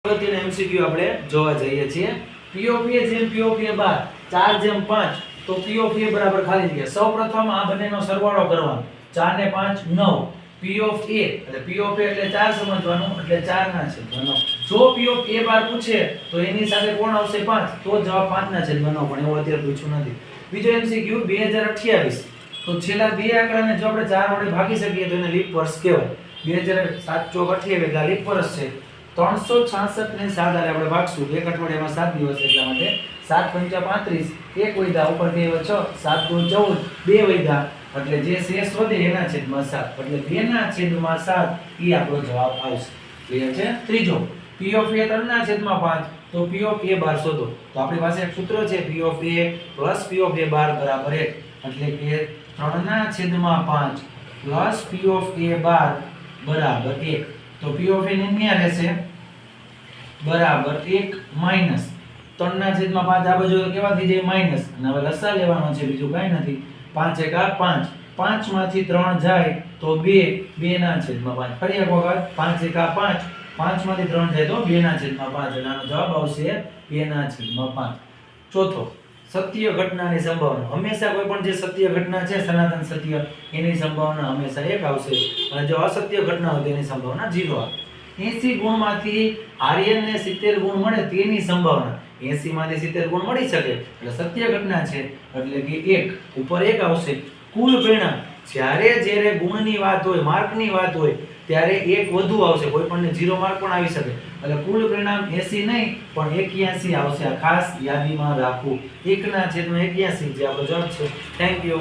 અગત્યનો એમસીક્યુ આપણે જોવા જઈએ છીએ. P of A જેમ P of A બાર 4 જેમ 5 તો P of A બરાબર ખાલી જગ્યા. સૌપ્રથમ આ બંનેનો સરવાળો કરવાનો. 4 ને 5 9. P of A એટલે P of A એટલે 4 સમજવાનું એટલે 4 ના છેદમાં 9. જો P of A બાર પૂછે તો એની સાથે કોણ આવશે 5 તો જવાબ 5 ના છેદમાં 9 પણ એવું અત્યારે પૂછ્યું નથી. બીજો એમસીક્યુ 2028 તો છેલ્લા બે આંકડાને જો આપણે 4 વડે ભાગી શકીએ તો એને લીપ વર્ષ કહેવાય. 2007 ચોક 28 એટલે લીપ વર્ષ છે. 366 ને 7 આલે આપણે ભાગશું. એક અઠવાડિયામાં 7 દિવસ એટલા માટે 7 પંચા 35 એક વૈધા ઉપરથી 6 7 દુ 14 બે વૈધા એટલે જે શેષ વધે એના છેદમાં 7 એટલે 2 ના છેદમાં 7 ઈ આપણો જવાબ આવશે. ક્લિયર છે? ત્રીજો P of A 3 ના છેદમાં 5 તો P of A બાર શોધો. તો આપણી પાસે એક સૂત્ર છે P of A plus P of A બાર બરાબર 1 એટલે કે 3 ના છેદમાં 5 plus P of A બાર બરાબર 1 તો P of A ની ન્યા રહેશે બરાબર 1 માઈનસ 3 ના છેદમાં 5 આ બાજુ કેવા થઈ જાય માઈનસ અને હવે લસા લેવાનો છે બીજું કાઈ નથી 5 1 5 5 માંથી 3 જાય તો 2 2 ના છેદમાં 5 ફરી એક વખત 5 1 5 5 માંથી 3 જાય તો 2 ના છેદમાં 5 એટલે આનો જવાબ આવશે 2 ના છેદમાં 5. ચોથો સત્ય ઘટનાની સંભાવના. હંમેશા કોઈ પણ જે સત્ય ઘટના છે સનાતન સત્ય એની સંભાવના હંમેશા 1 આવશે અને જો અસત્ય ઘટના હોય તેની સંભાવના 0 આવે. 80 ગુણમાંથી આર્યન ને 70 ગુણ મળે તેની સંભાવના 80 માંથી 70 ગુણ મળી શકે એટલે સત્ય ઘટના છે એટલે કે 1 ઉપર 1 આવશે. કુલ પરિણામ જ્યારે ગુણની વાત હોય માર્કની વાત હોય ત્યારે 1 વધુ આવશે. કોઈ પણને 0 માર્ક પણ આવી શકે એટલે કુલ પરિણામ 80 નહીં પણ 81 આવશે. આ ખાસ યાદીમાં રાખવું. 1 ના છેદમાં 81 જે આપણો જવાબ છે. Thank you.